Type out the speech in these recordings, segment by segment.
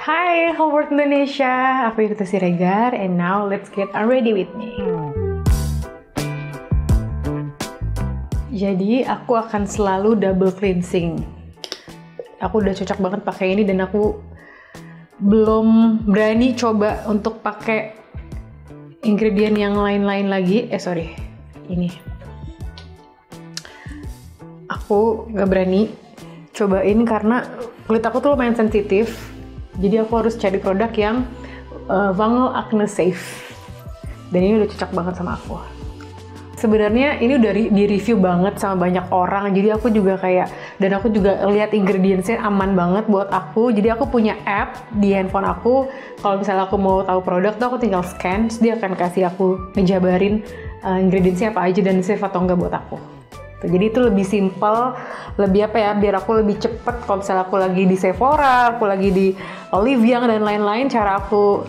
Hai, Howard Indonesia. Aku Irta Siregar, and now let's get ready with me. Jadi, aku akan selalu double cleansing. Aku udah cocok banget pakai ini dan aku belum berani coba untuk pakai ingredient yang lain-lain lagi. Ini. Aku nggak berani cobain karena kulit aku tuh lumayan sensitif. Jadi aku harus cari produk yang fungal acne safe. Dan ini udah cocok banget sama aku. Sebenarnya ini udah di-review banget sama banyak orang. Jadi aku juga dan aku juga lihat ingredientsnya aman banget buat aku. Jadi aku punya app di handphone aku. Kalau misalnya aku mau tahu produk tuh aku tinggal scan, terus dia akan kasih aku ngejabarin ingredientsnya apa aja dan safe atau enggak buat aku. Jadi itu lebih simple, lebih biar aku lebih cepet kalau misalnya aku lagi di Sephora, aku lagi di Olive Young dan lain-lain, cara aku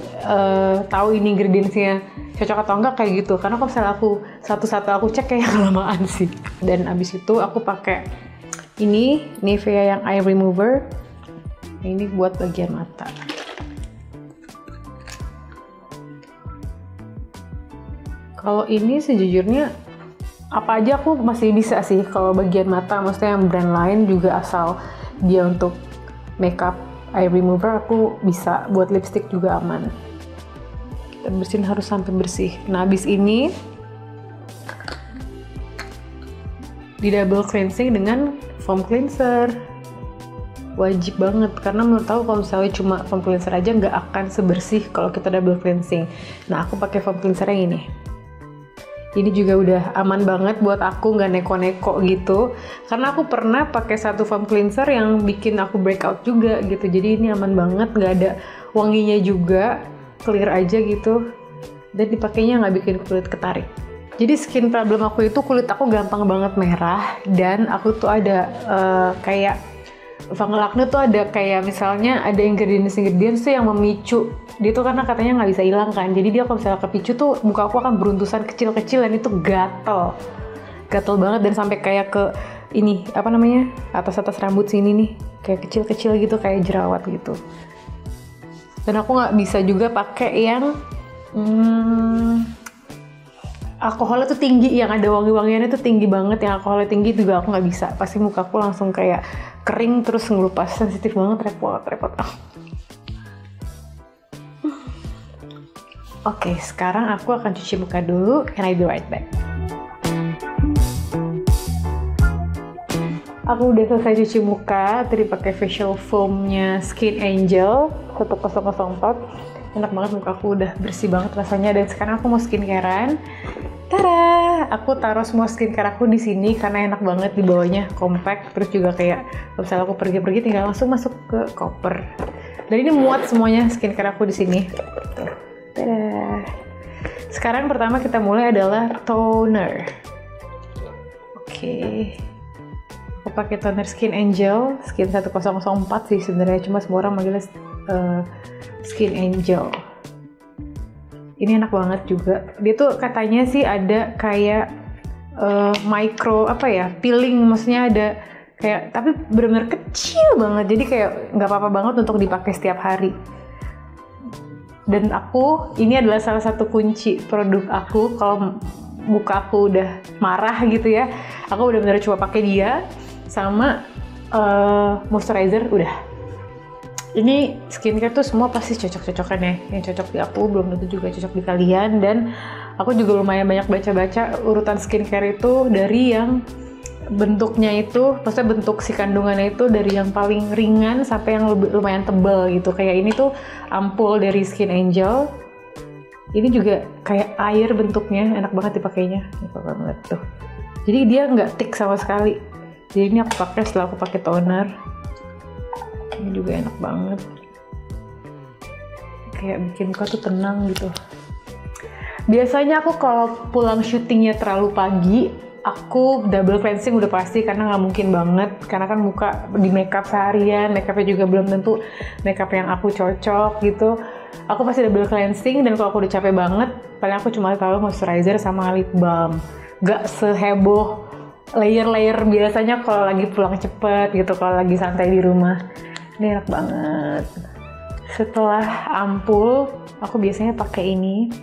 tahu ini ingredientsnya cocok atau enggak kayak gitu. Karena kalau misalnya aku satu-satu aku cek kayak kelamaan sih. Dan abis itu aku pakai ini Nivea yang eye remover. Ini buat bagian mata. Kalau ini sejujurnya apa aja aku masih bisa sih kalau bagian mata, maksudnya yang brand lain juga asal dia untuk makeup eye remover aku bisa, buat lipstick juga aman. Dan bersihin harus sampai bersih. Nah abis ini di double cleansing dengan foam cleanser. Wajib banget, karena menurut aku kalau misalnya cuma foam cleanser aja nggak akan sebersih kalau kita double cleansing. Nah aku pakai foam cleanser yang ini. Ini juga udah aman banget buat aku, nggak neko-neko gitu. Karena aku pernah pakai satu foam cleanser yang bikin aku breakout juga gitu. Jadi ini aman banget, nggak ada wanginya juga, clear aja gitu. Dan dipakainya nggak bikin kulit ketarik. Jadi skin problem aku itu kulit aku gampang banget merah. Dan aku tuh ada kayak fungal acne tuh ada kayak misalnya ada ingredients tuh yang memicu dia tuh, karena katanya nggak bisa hilang kan, jadi dia kalau misalnya kepicu tuh muka aku akan beruntusan kecil-kecil dan itu gatel banget dan sampai kayak ke ini atas rambut sini nih kayak kecil-kecil gitu kayak jerawat gitu. Dan aku nggak bisa juga pakai yang alkoholnya tuh tinggi, yang ada wangi-wangiannya tuh tinggi banget, yang alkoholnya tinggi juga aku nggak bisa, pasti mukaku langsung kayak kering terus ngelupas, sensitif banget, repot. Oke, sekarang aku akan cuci muka dulu, and I'll be right back. Aku udah selesai cuci muka, tadi pakai facial foamnya Skin Angel 1004. Enak banget, muka aku udah bersih banget rasanya, dan sekarang aku mau skincarean. Tada! Aku taruh semua skincare aku di sini karena enak banget, di bawahnya compact, terus juga kayak kalau misalnya aku pergi-pergi tinggal langsung masuk ke koper. Dan ini muat semuanya skincare aku di sini. Tuh. Tada. Sekarang pertama kita mulai adalah toner. Oke. Aku pakai toner Skin Angel, Skin 1004 sih sebenarnya, cuma semua orang manggilnya Skin Angel. Ini enak banget juga. Dia tuh katanya sih ada kayak micro peeling, maksudnya ada kayak tapi benar-benar kecil banget. Jadi kayak nggak apa-apa banget untuk dipakai setiap hari. Dan ini adalah salah satu kunci produk aku kalau muka aku udah marah gitu ya. Aku benar-benar cuma pakai dia sama moisturizer udah. Ini skincare tuh semua pasti cocok-cocokan ya. Yang cocok di aku belum tentu juga cocok di kalian, dan aku juga lumayan banyak baca-baca urutan skincare itu dari yang bentuknya itu, maksudnya bentuk si kandungannya itu dari yang paling ringan sampai yang lumayan tebal gitu. Kayak ini tuh ampul dari Skin Angel. Ini juga kayak air bentuknya, enak banget dipakainya. Enak banget tuh. Jadi dia nggak thick sama sekali. Jadi ini aku pakai setelah aku pakai toner. Ini juga enak banget. Kayak bikin muka tuh tenang gitu. Biasanya aku kalau pulang syutingnya terlalu pagi, aku double cleansing udah pasti, karena nggak mungkin banget, karena kan muka di makeup seharian, makeupnya juga belum tentu makeup yang aku cocok gitu. Aku pasti double cleansing, dan kalau aku udah capek banget, paling aku cuma taruh moisturizer sama lip balm. Gak seheboh layer-layer biasanya kalau lagi pulang cepet gitu, kalau lagi santai di rumah. Ini enak banget. setelah ampul, aku biasanya pakai ini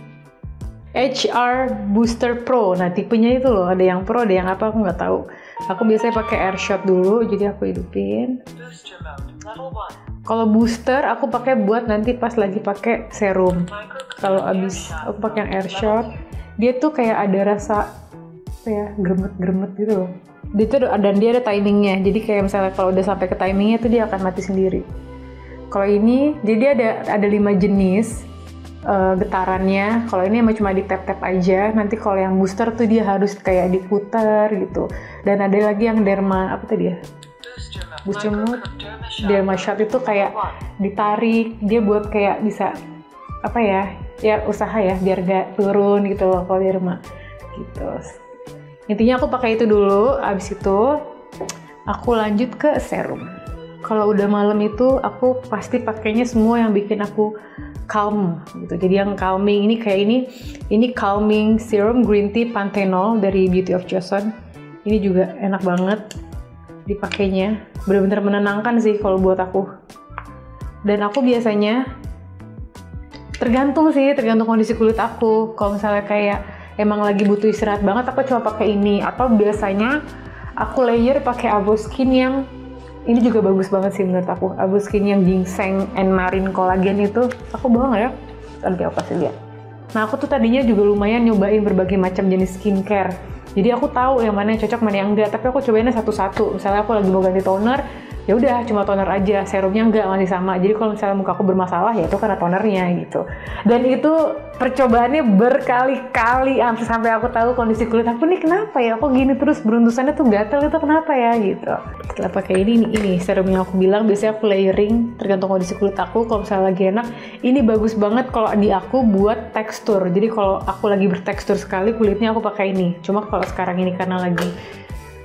HR Booster Pro. Nah tipenya itu loh, ada yang Pro, ada yang apa aku nggak tahu. Aku biasanya pakai Airshot dulu, jadi aku hidupin. Kalau booster aku pakai buat nanti pas lagi pakai serum. Kalau abis aku pakai yang Airshot, dia tuh kayak ada rasa ya gremet-gremet gitu loh. Dia tuh dan dia ada timingnya. Jadi kayak misalnya kalau udah sampai ke timingnya tuh dia akan mati sendiri. Kalau ini, jadi ada 5 jenis getarannya. Kalau ini emang cuma di tap-tap aja. Nanti kalau yang booster tuh dia harus kayak diputer gitu. Dan ada lagi yang derma apa tadi ya? Booster mode, derma shot itu kayak ditarik. Dia buat kayak bisa apa ya? Ya usaha ya biar gak turun gitu loh kalau derma gitu. Intinya aku pakai itu dulu. Abis itu aku lanjut ke serum. Kalau udah malam itu aku pasti pakainya semua yang bikin aku calm gitu. Jadi yang calming ini kayak ini calming serum green tea panthenol dari Beauty of Joseon. Ini juga enak banget dipakainya. Bener-bener menenangkan sih kalau buat aku. Dan aku biasanya tergantung kondisi kulit aku. Kalau misalnya kayak emang lagi butuh istirahat banget, aku coba pakai ini. Atau biasanya aku layer pakai Avoskin yang ini juga bagus banget sih menurut aku. Avoskin yang ginseng and marine collagen itu, aku bohong ya? Nanti aku kasih lihat. Nah aku tuh tadinya juga lumayan nyobain berbagai macam jenis skincare. Jadi aku tahu yang mana yang cocok, mana yang enggak. Tapi aku cobainnya satu-satu. Misalnya aku lagi mau ganti toner, ya udah cuma toner aja, serumnya enggak masih sama. Jadi kalau misalnya muka aku bermasalah ya itu karena tonernya gitu. Dan itu percobaannya berkali-kali sampai aku tahu kondisi kulit aku nih kenapa ya, kok gini terus beruntusannya tuh gatel, itu kenapa ya gitu. Setelah pakai ini serum yang aku bilang biasanya aku layering tergantung kondisi kulit aku. Kalau misalnya lagi enak, ini bagus banget kalau di aku buat tekstur. Jadi kalau aku lagi bertekstur sekali kulitnya aku pakai ini. Cuma kalau sekarang ini karena lagi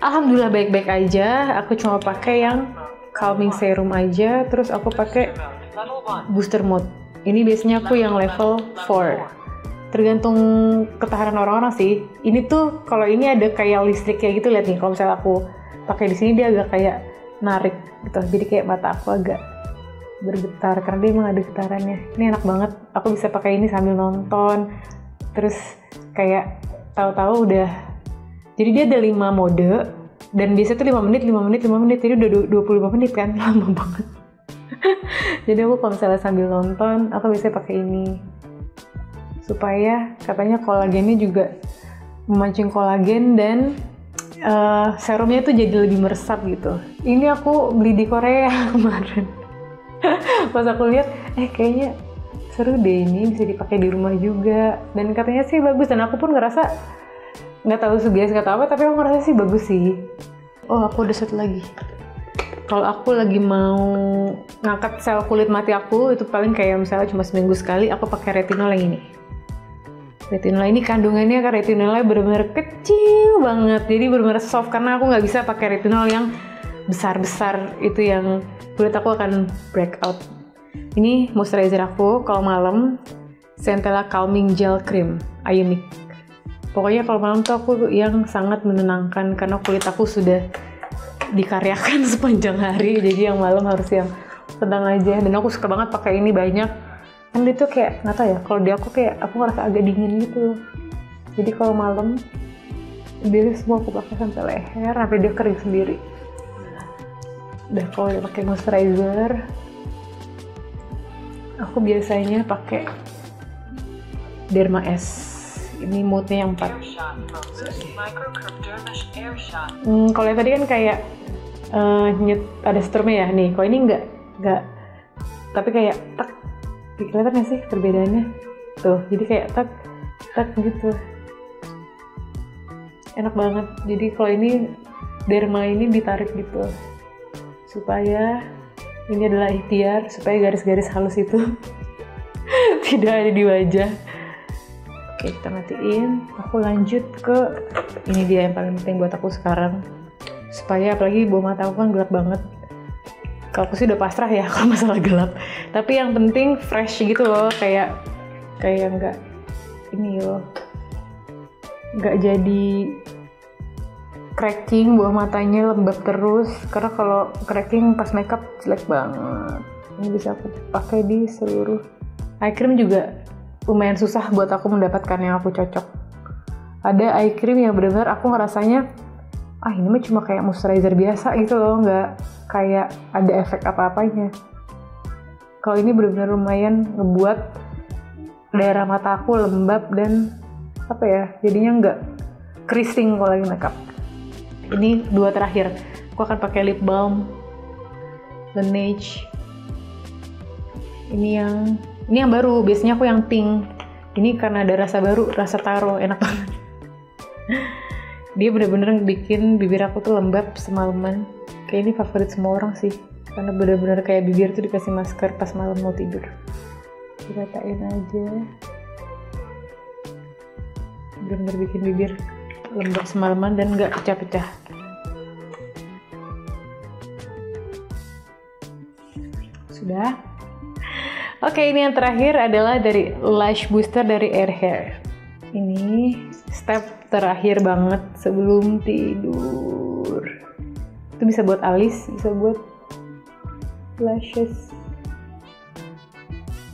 alhamdulillah baik-baik aja, aku cuma pakai yang calming serum aja, terus aku pakai booster mode. Ini biasanya aku yang level 4. Tergantung ketahanan orang-orang sih. Ini tuh kalau ini ada kayak listrik kayak gitu, lihat nih. Kalau misalnya aku pakai di sini dia agak kayak narik gitu. Jadi kayak mata aku agak bergetar karena dia emang ada getarannya. Ini enak banget. Aku bisa pakai ini sambil nonton. Terus kayak tahu-tahu udah. Jadi dia ada 5 mode. Dan biasanya tuh 5 menit, jadi udah 25 menit kan, lama banget. Jadi aku kalau misalnya sambil nonton, aku biasanya pakai ini. Supaya katanya kolagennya juga memancing kolagen dan serumnya tuh jadi lebih meresap gitu. Ini aku beli di Korea kemarin. Pas aku lihat, kayaknya seru deh ini, bisa dipakai di rumah juga. Dan katanya sih bagus, dan aku pun ngerasa nggak tahu sebias kata apa, tapi aku ngerasa sih bagus sih. Oh aku udah satu lagi. Kalau aku lagi mau ngangkat sel kulit mati aku, itu paling kayak misalnya cuma seminggu sekali, aku pakai retinol yang ini. Retinol ini kandungannya kan retinolnya benar-benar kecil banget, jadi benar-benar soft karena aku nggak bisa pakai retinol yang besar-besar, itu yang kulit aku akan breakout. Ini moisturizer aku kalau malam, Centella Calming Gel Cream Ionic. Pokoknya kalau malam tuh aku yang sangat menenangkan karena kulit aku sudah dikaryakan sepanjang hari, jadi yang malam harus yang tenang aja. Dan aku suka banget pakai ini banyak. Kan dia tuh kayak nggak tahu ya, kalau di aku kayak aku ngerasa agak dingin gitu. Jadi kalau malam dia semua aku pakai sampai leher, sampai dia kering sendiri. Udah kalau udah pakai moisturizer, aku biasanya pakai Derma S. Ini mode-nya yang 4. Kalau yang tadi kan kayak ada strumnya ya nih. Kalau ini enggak. Tapi kayak tak. Kelihatan nggak sih perbedaannya? Tuh, jadi kayak tak gitu. Enak banget. Jadi kalau ini Derma ini ditarik gitu. Supaya ini adalah ikhtiar supaya garis-garis halus itu tidak ada di wajah. Oke, kita matiin. Aku lanjut ke ini dia yang paling penting buat aku sekarang. Supaya apalagi bawah mata aku kan gelap banget. Kalau aku sih udah pasrah ya kalau masalah gelap. Tapi yang penting fresh gitu loh, kayak nggak ini loh, nggak jadi cracking bawah matanya lembab terus. Karena kalau cracking pas makeup jelek banget. Ini bisa aku pakai di seluruh. Eye cream juga lumayan susah buat aku mendapatkan yang aku cocok. Ada eye cream yang benar-benar aku ngerasanya, ini mah cuma kayak moisturizer biasa gitu loh, nggak kayak ada efek apa-apanya. Kalau ini benar-benar lumayan ngebuat daerah mata aku lembab dan jadinya nggak keriting kalau lagi makeup. Ini 2 terakhir. Aku akan pakai lip balm Laneige. Ini yang baru. Biasanya aku yang pink. Ini karena ada rasa baru, rasa taro, enak banget. Dia bener-bener bikin bibir aku tuh lembab semalaman. Kayak ini favorit semua orang sih, karena bener-bener kayak bibir tuh dikasih masker pas malam mau tidur. Diratain aja. Bener-bener bikin bibir lembab semalaman dan nggak pecah-pecah. Sudah. Oke, ini yang terakhir adalah dari Lash Booster dari Air Hair. Ini step terakhir banget sebelum tidur. Itu bisa buat alis, bisa buat lashes,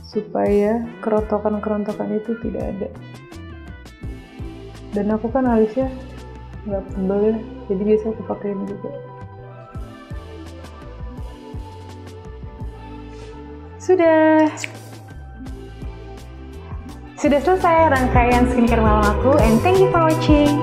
supaya kerontokan-kerontokan itu tidak ada. Dan aku kan alisnya nggak tebel ya, jadi biasa aku pakai ini juga. Sudah selesai rangkaian skincare malam aku, and thank you for watching.